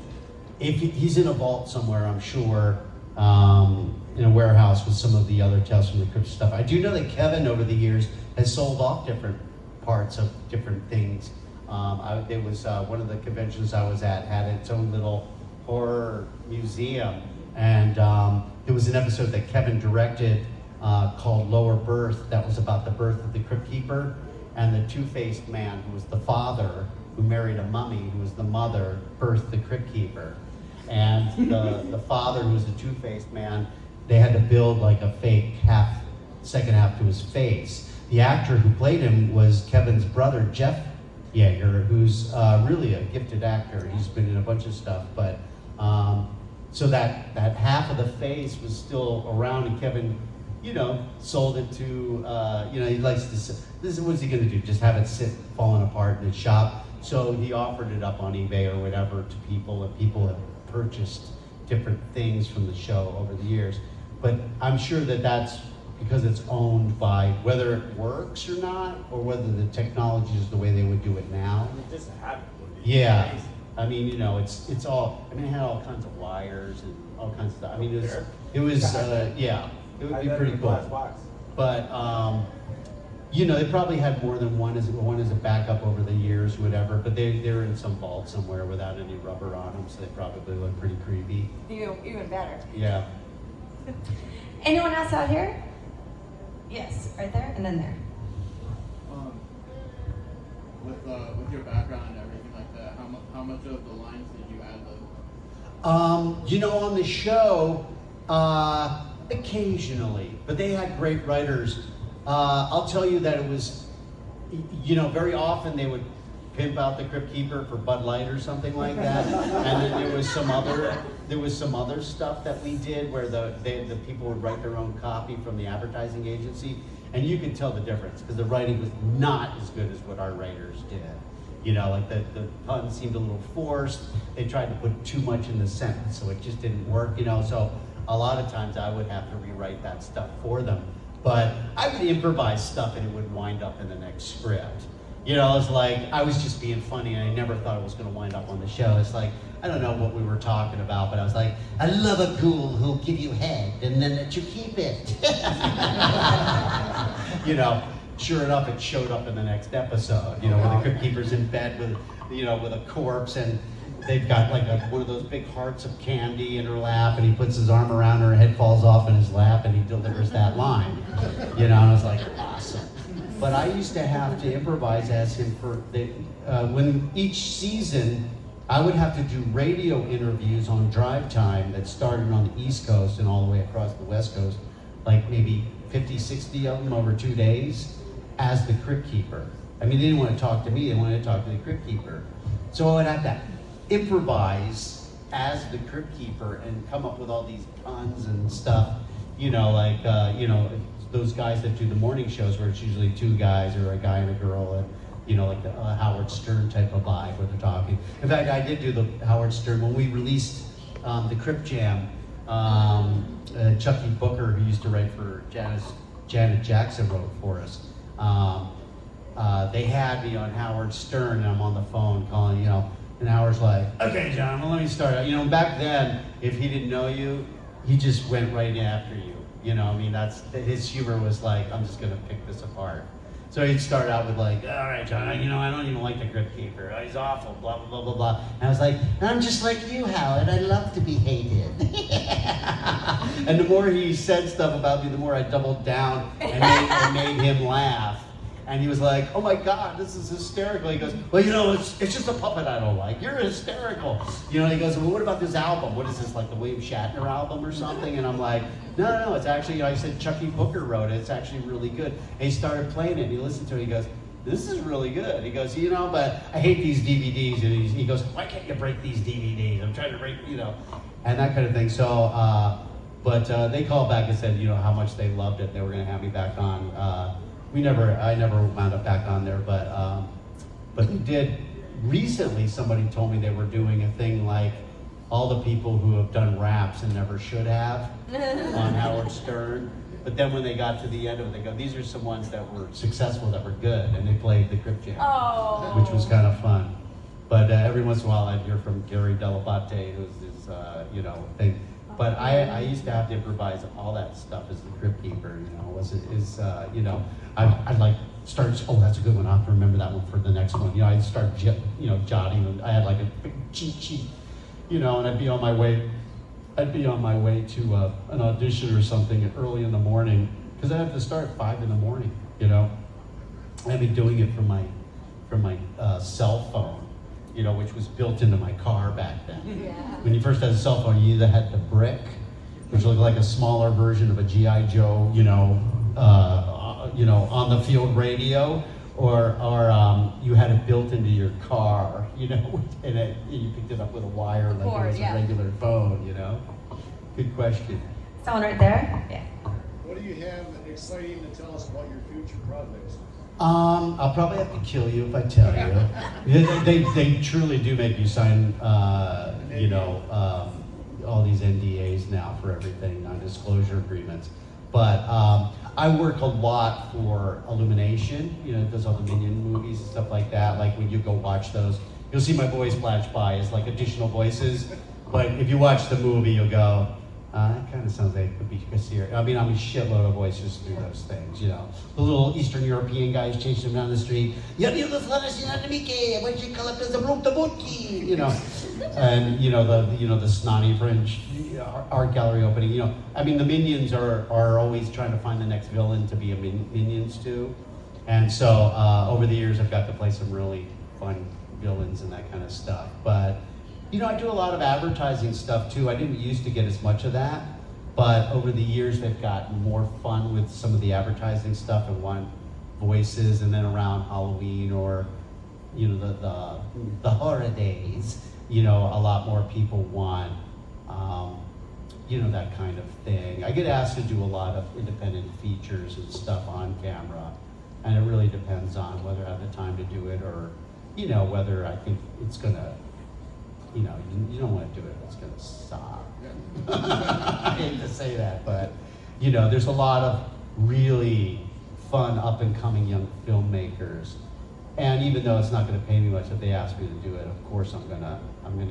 if he's in a vault somewhere, I'm sure, in a warehouse with some of the other Tales from the Crypt stuff. I do know that Kevin over the years has sold off different parts of different things. There was one of the conventions I was at had its own little horror museum, and there was an episode that Kevin directed called Lower Birth that was about the birth of the Crypt Keeper, and the two-faced man who was the father who married a mummy who was the mother birthed the Crypt Keeper. And the father, who was the two-faced man, they had to build like a fake second half to his face. The actor who played him was Kevin's brother, Jeff Yeager, who's really a gifted actor. He's been in a bunch of stuff, but so that half of the face was still around, and Kevin, you know, sold it to, you know, he likes to, what's he gonna do? Just have it sit falling apart in his shop? So he offered it up on eBay or whatever to people, and people have purchased different things from the show over the years. But I'm sure that that's because it's owned by, whether it works or not, or whether the technology is the way they would do it now. You just have it. Yeah, I mean, you know, it's all, I mean, it had all kinds of wires and all kinds of stuff. I mean, it was yeah, it would be pretty cool. But, you know, they probably had more than one as a backup over the years, whatever, but they're in some vault somewhere without any rubber on them, so they probably look pretty creepy. Even better. Yeah. Anyone else out here? Yes, right there and then there. With your background and everything like that, how much of the lines did you ad lib? On the show, occasionally, but they had great writers. I'll tell you that it was, very often they would pimp out the Crypt Keeper for Bud Light or something like that, and then there was some other stuff that we did where the people would write their own copy from the advertising agency, and you could tell the difference because the writing was not as good as what our writers did. Like the puns seemed a little forced. They tried to put too much in the sentence, so it just didn't work. So a lot of times I would have to rewrite that stuff for them. But I would improvise stuff and it would wind up in the next script. It's like I was just being funny and I never thought it was going to wind up on the show. It's like, I don't know what we were talking about, but I was like, I love a ghoul who'll give you head and then let you keep it. Sure enough, it showed up in the next episode, where the Crypt Keeper's in bed with a corpse and they've got like one of those big hearts of candy in her lap and he puts his arm around her, her head falls off in his lap and he delivers that line, and I was like, awesome. But I used to have to improvise as him when each season I would have to do radio interviews on drive time that started on the East Coast and all the way across the West Coast, like maybe 50, 60 of them over 2 days as the Crypt Keeper. I mean, they didn't want to talk to me, they wanted to talk to the Crypt Keeper. So I would have to improvise as the Crypt Keeper and come up with all these puns and stuff, those guys that do the morning shows where it's usually 2 guys or a guy and a girl and like the Howard Stern type of vibe where they're talking. In fact, I did do the Howard Stern when we released the Crypt Jam. Chucky Booker, who used to write for Janet Jackson, wrote for us. They had me on Howard Stern, and I'm on the phone calling, and Howard's like, okay, John, well, let me start out. Back then, if he didn't know you, he just went right after you. That's his humor was like, I'm just gonna pick this apart. So he'd start out with like, all right, John, I don't even like the Crypt Keeper. He's awful, blah, blah, blah, blah, blah. And I was like, I'm just like you, Howard. I love to be hated. And the more he said stuff about me, the more I doubled down and made him laugh. And he was like, oh my God, this is hysterical. He goes, well, it's just a puppet I don't like. You're hysterical. He goes, well, what about this album? What is this, like the William Shatner album or something? And I'm like, no, it's actually, I said Chucky Booker wrote it. It's actually really good. And he started playing it and he listened to it. He goes, this is really good. He goes, but I hate these DVDs. And he goes, why can't you break these DVDs? I'm trying to break, and that kind of thing. So, but they called back and said, how much they loved it. They were going to have me back on. I never wound up back on there, but they did. Recently, somebody told me they were doing a thing like all the people who have done raps and never should have on Howard Stern. But then when they got to the end of it, they go, these are some ones that were successful, that were good, and they played the Crypt Jam, which was kind of fun. But every once in a while, I'd hear from Gary Dell'Abate, who's his, thing. But I used to have to improvise all that stuff as the Crypt Keeper, I'd like start, that's a good one, I'll have to remember that one for the next one. I'd start, jotting, I had like a big cheat sheet, and I'd be on my way to an audition or something early in the morning, because I have to start at 5 in the morning, I'd be doing it from my cell phone, which was built into my car back then. Yeah. When you first had a cell phone, you either had the brick, which looked like a smaller version of a G.I. Joe, on the field radio, or you had it built into your car, and you picked it up with a wire like it was a regular phone, Good question. Someone right there? Yeah. What do you have exciting to tell us about your future projects? I'll probably have to kill you if I tell you. They truly do make you sign, all these NDAs now for everything, non-disclosure agreements. But I work a lot for Illumination, it does all the Minion movies and stuff like that. Like when you go watch those, you'll see my voice flash by as like additional voices. But if you watch the movie, you'll go, that kind of sounds like it could be Kassir. I'm a shitload of voices through those things, The little Eastern European guys chasing them down the street. And, the snotty French art gallery opening, the Minions are always trying to find the next villain to be a Minions too. And so over the years, I've got to play some really fun villains and that kind of stuff. But You know, I do a lot of advertising stuff too. I didn't used to get as much of that, but over the years they've gotten more fun with some of the advertising stuff and want voices, and then around Halloween or, you know, the holidays, you know, a lot more people want, you know, that kind of thing. I get asked to do a lot of independent features and stuff on camera, and it really depends on whether I have the time to do it or, you know, whether I think it's gonna, you know, you don't want to do it, it's gonna suck. I hate to say that, but, you know, there's a lot of really fun up and coming young filmmakers. And even though it's not gonna pay me much, if they ask me to do it, of course I'm gonna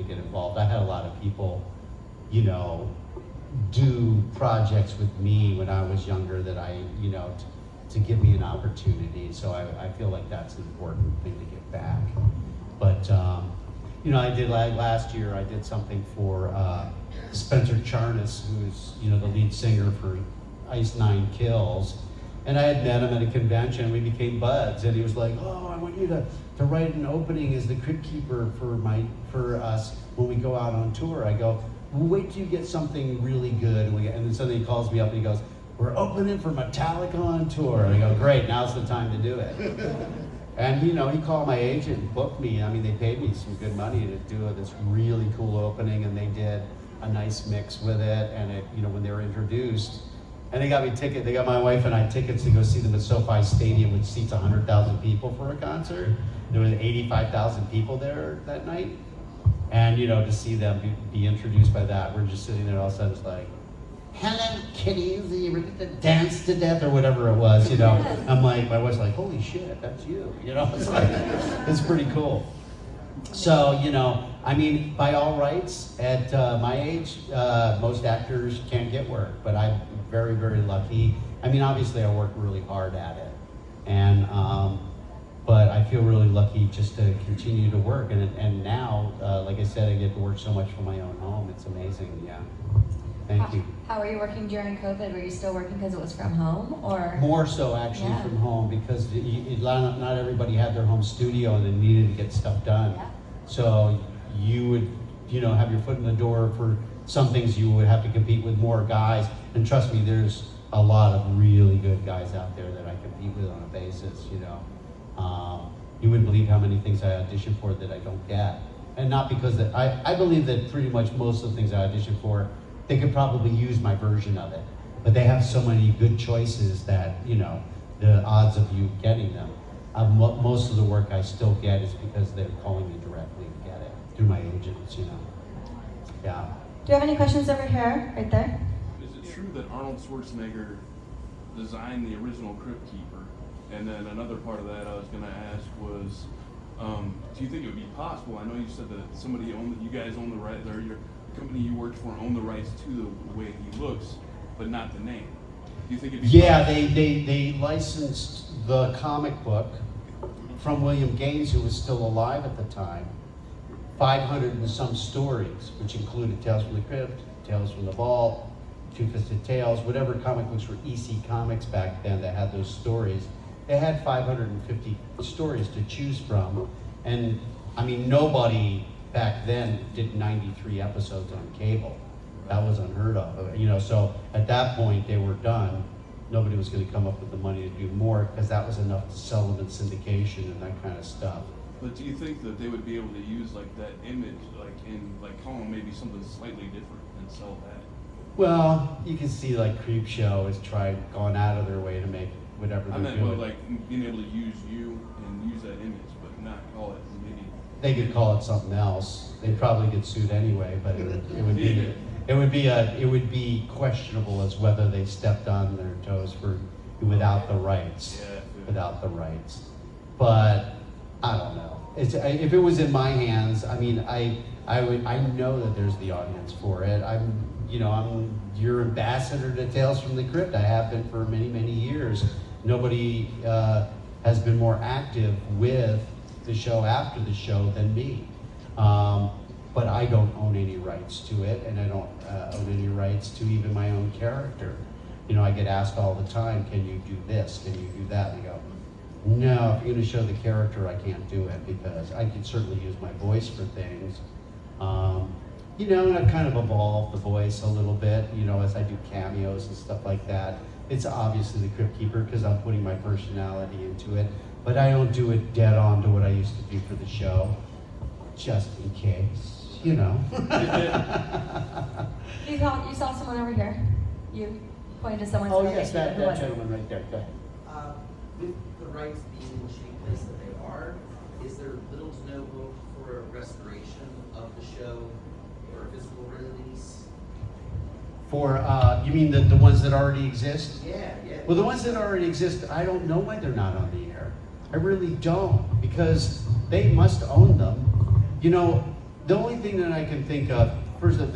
get involved. I had a lot of people, you know, do projects with me when I was younger that I, you know, to give me an opportunity. So I feel like that's an important thing to give back. But, you know, I did last year, I did something for Spencer Charnas, who's, you know, the lead singer for Ice Nine Kills. And I had met him at a convention, we became buds, and he was like, oh, I want you to write an opening as the Crypt Keeper for us when we go out on tour. I go, well, wait till you get something really good. And then suddenly he calls me up and he goes, we're opening for Metallica on tour. And I go, great, now's the time to do it. And, you know, he called my agent and booked me. I mean, they paid me some good money to do this really cool opening, and they did a nice mix with it. And it, you know, when they were introduced, and they got me they got my wife and I tickets to go see them at SoFi Stadium, which seats 100,000 people for a concert. There was 85,000 people there that night. And, you know, to see them be introduced by that, we're just sitting there all of a sudden, it's like, hello, kitties, you ready to dance to death, or whatever it was, you know. I'm like, my wife's like, holy shit, that's you, you know. It's like, it's pretty cool. So, you know, I mean, by all rights, at my age, most actors can't get work, but I'm very, very lucky. I mean, obviously I work really hard at it, and but I feel really lucky just to continue to work. And now, like I said, I get to work so much from my own home. It's amazing, yeah. Thank you. How were you working during COVID? Were you still working because it was from home, or? More so actually from home, because not everybody had their home studio and they needed to get stuff done. Yeah. So you would, you know, have your foot in the door for some things. You would have to compete with more guys. And trust me, there's a lot of really good guys out there that I compete with on a basis, you know. You wouldn't believe how many things I audition for that I don't get. And not because I believe that pretty much most of the things I audition for, they could probably use my version of it. But they have so many good choices that, you know, the odds of you getting them. Most of the work I still get is because they're calling me directly to get it through my agents, you know. Yeah. Do you have any questions over here, right there? Is it true that Arnold Schwarzenegger designed the original Crypt Keeper? And then another part of that I was going to ask was, do you think it would be possible? I know you said that you guys own the right, or your company you worked for owned the rights to the way he looks, but not the name. Do you think it'd be possible? they licensed the comic book from William Gaines, who was still alive at the time, 500 and some stories, which included Tales from the Crypt, Tales from the Vault, Two-Fisted Tales, whatever comic books were EC Comics back then that had those stories. They had 550 stories to choose from, and I mean, nobody back then did 93 episodes on cable. That was unheard of, you know. So at that point, they were done. Nobody was going to come up with the money to do more, because that was enough to sell them in syndication and that kind of stuff. But do you think that they would be able to use like that image, like call them maybe something slightly different and sell that? Well, you can see like Creepshow has gone out of their way to make whatever they're doing. Well, like being able to use you and use that image, but not call it maybe. They could call it something else. They'd probably get sued anyway, but it would be questionable as whether they stepped on their toes without the rights. Yeah. Without the rights. But I don't know. If it was in my hands, I mean, I know that there's the audience for it. I'm your ambassador to Tales from the Crypt. I have been for many, many years. Nobody has been more active with the show after the show than me. But I don't own any rights to it, and I don't own any rights to even my own character. You know, I get asked all the time, can you do this? Can you do that? And I go, no, if you're gonna show the character, I can't do it, because I can certainly use my voice for things, You know, and I've kind of evolved the voice a little bit, you know, as I do cameos and stuff like that. It's obviously the Crypt Keeper because I'm putting my personality into it, but I don't do it dead on to what I used to do for the show, just in case, you know. You saw someone over here. You pointed to someone. Oh sitting yes, next to you. that Who was it? gentleman right there, go ahead. With the rights being in the shape place that they are, is there little to no hope for a restoration of the show or a physical release? For, you mean the ones that already exist? Yeah. Well, the ones that already exist, I don't know why they're not on the air. I really don't, because they must own them. You know, the only thing that I can think of, first of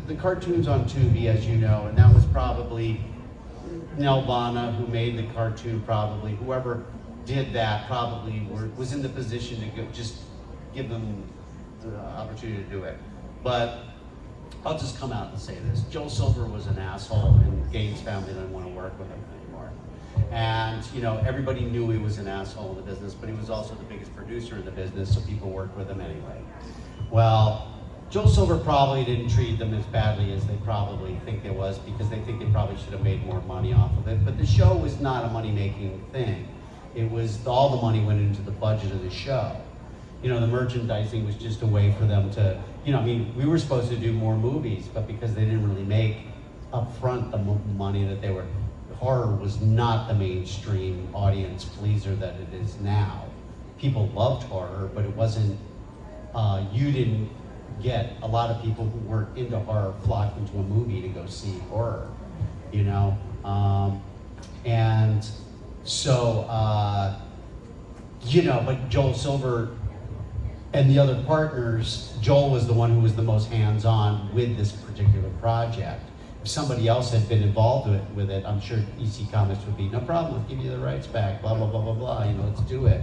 the cartoons on Tubi, as you know, and that was probably Nelvana who made the cartoon, probably whoever did that probably was in the position to just give them the opportunity to do it. But I'll just come out and say this. Joel Silver was an asshole, and Gaines family didn't want to work with him anymore. And, you know, everybody knew he was an asshole in the business, but he was also the biggest producer in the business, so people worked with him anyway. Well, Joel Silver probably didn't treat them as badly as they probably think it was, because they think they probably should have made more money off of it. But the show was not a money-making thing. It was, all the money went into the budget of the show. You know, the merchandising was just a way for them to, you know, I mean, we were supposed to do more movies, but because they didn't really make upfront the money that they were, horror was not the mainstream audience pleaser that it is now. People loved horror, but it wasn't, you didn't get a lot of people who weren't into horror flocked into a movie to go see horror, you know? And so, you know, but Joel Silver and the other partners, Joel was the one who was the most hands-on with this particular project. If somebody else had been involved with it, I'm sure EC Comics would be, no problem, let's give you the rights back, blah, blah, blah, blah, blah, you know, let's do it.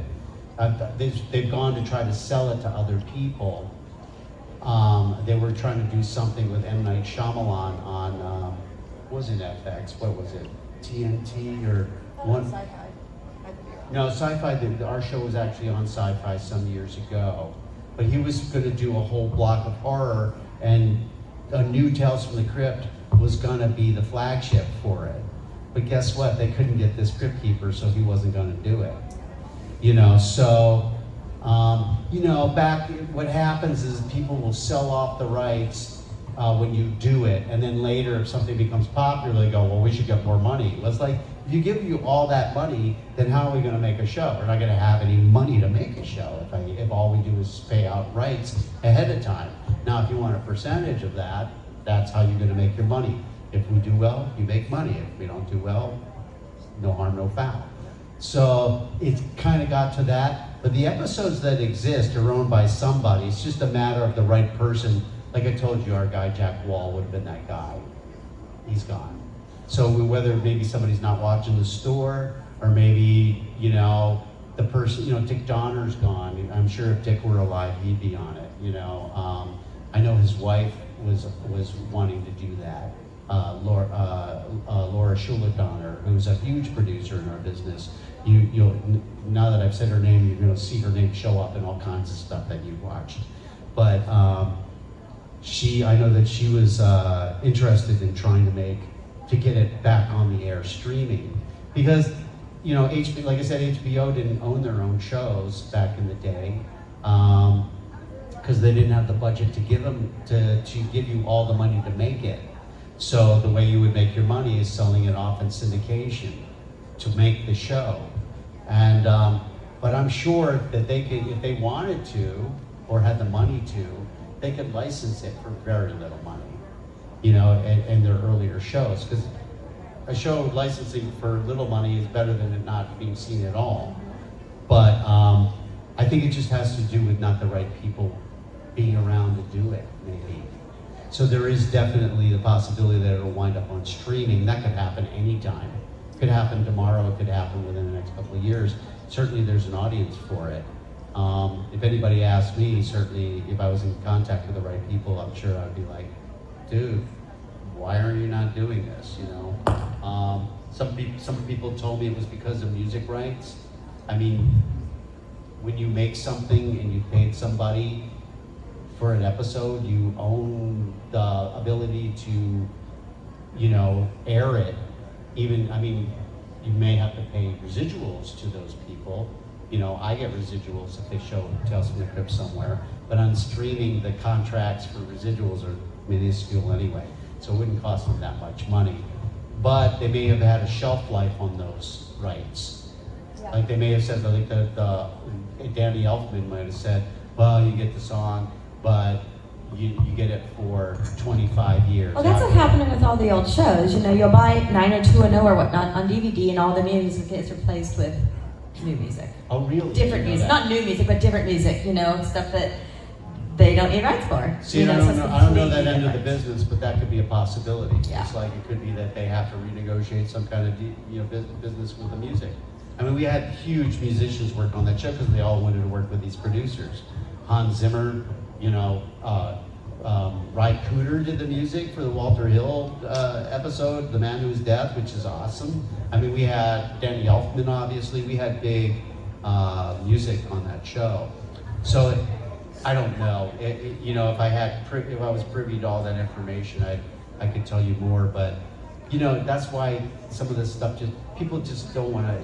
They've gone to try to sell it to other people. They were trying to do something with M. Night Shyamalan on, was it FX, what was it, TNT or one? Sci-fi. No, Sci-Fi, our show was actually on Sci-Fi some years ago. But he was gonna do a whole block of horror, and a new Tales from the Crypt was gonna be the flagship for it. But guess what, they couldn't get this Crypt Keeper, so he wasn't gonna do it. You know, so, you know, what happens is people will sell off the rights when you do it, and then later if something becomes popular, they go, well, we should get more money. Well, it's like, if you give you all that money, then how are we gonna make a show? We're not gonna have any money to make a show if all we do is pay out rights ahead of time. Now, if you want a percentage of that, that's how you're gonna make your money. If we do well, you make money. If we don't do well, no harm, no foul. So it kind of got to that, but the episodes that exist are owned by somebody. It's just a matter of the right person. Like I told you, our guy Jack Wall would have been that guy. He's gone. So whether maybe somebody's not watching the store, or maybe, you know, the person, you know, Dick Donner's gone. I'm sure if Dick were alive, he'd be on it, you know. I know his wife was wanting to do that. Laura Schuler Donner, who's a huge producer in our business. You'll now that I've said her name, you're going to see her name show up in all kinds of stuff that you watched. But I know that she was interested in trying to get it back on the air streaming, because, you know, like I said, HBO didn't own their own shows back in the day, because they didn't have the budget to give you all the money to make it. So the way you would make your money is selling it off in syndication to make the show. And but I'm sure that they could, if they wanted to or had the money to, they could license it for very little money, you know, and their earlier shows. Because a show licensing for little money is better than it not being seen at all. But I think it just has to do with not the right people being around to do it, maybe. So there is definitely the possibility that it'll wind up on streaming. That could happen anytime. It could happen tomorrow, it could happen within the next couple of years. Certainly there's an audience for it. If anybody asked me, certainly if I was in contact with the right people, I'm sure I'd be like, dude, why are you not doing this, you know? Some people told me it was because of music rights. I mean, when you make something and you paid somebody for an episode, you own the ability to, air it. Even, you may have to pay residuals to those people. I get residuals if they show Tales from the Crypt somewhere, but on streaming, the contracts for residuals are minuscule anyway, so it wouldn't cost them that much money. But they may have had a shelf life on those rights. Yeah. Like they may have said, like Danny Elfman might have said, well, you get the song, but you get it for 25 years. Well, that's what's happening with all the old shows. You'll buy 90210 or whatnot on DVD, and all the music gets replaced with new music. Oh, really? Different music, not new music, but different music. Stuff that they don't need rights for. See, I don't know that end of the business, but that could be a possibility. Yeah. It's like it could be that they have to renegotiate some kind of business with the music. We had huge musicians work on that show because they all wanted to work with these producers. Hans Zimmer, Ry Cooder did the music for the Walter Hill episode, The Man Who Was Death, which is awesome. We had Danny Elfman, obviously. We had big music on that show. So I don't know. If I was privy to all that information, I could tell you more. But that's why some of this stuff people just don't want to.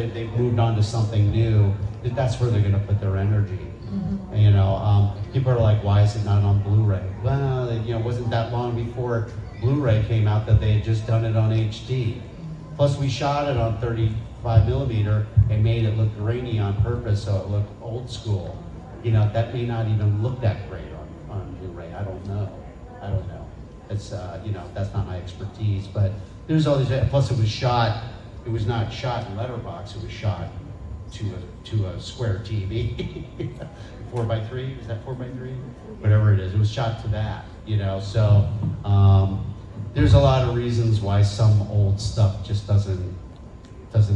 If they've moved on to something new, that's where they're going to put their energy. Mm-hmm. People are like, why is it not on Blu-ray? Well, it wasn't that long before Blu-ray came out that they had just done it on HD. Plus, we shot it on 35 millimeter and made it look grainy on purpose, so it looked old school. That may not even look that great on Blu-ray. I don't know. It's that's not my expertise, but there's all these. Plus, it was not shot in letterbox. It was shot to a square TV, 4x3. Is that 4x3? Whatever it is, it was shot to that. So there's a lot of reasons why some old stuff just doesn't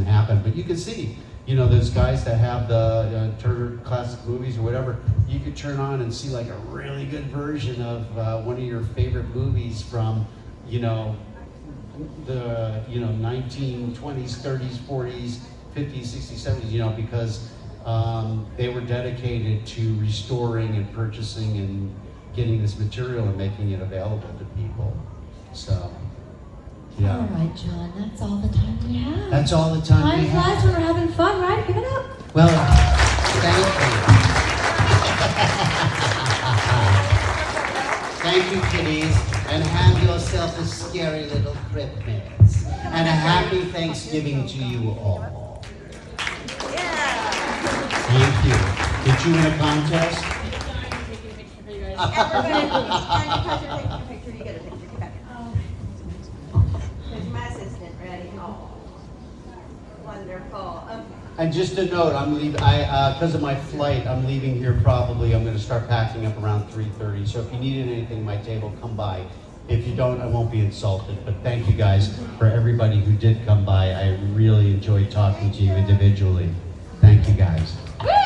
happen. But you can see, those guys that have the Turner Classic Movies or whatever, you could turn on and see like a really good version of one of your favorite movies from, the 1920s, 30s, 40s, 50s, 60s, 70s, because they were dedicated to restoring and purchasing and getting this material and making it available to people. So, yeah. All right, John, that's all the time we have. That's all the time we Time have. flies when we're having fun, right? Give it up. Well, thank you. Thank you, kiddies, and have yourself a scary little Christmas. And a happy Thanksgiving to you all. Thank you. Did you win a contest? Everybody, take a picture. You get a picture. Get back. There's my assistant ready. Oh, wonderful. Okay. And just a note, I'm leaving. Because of my flight, I'm leaving here probably. I'm going to start packing up around 3:30. So if you needed anything at my table, come by. If you don't, I won't be insulted. But thank you guys for everybody who did come by. I really enjoyed talking to you individually. Thank you guys. Woo!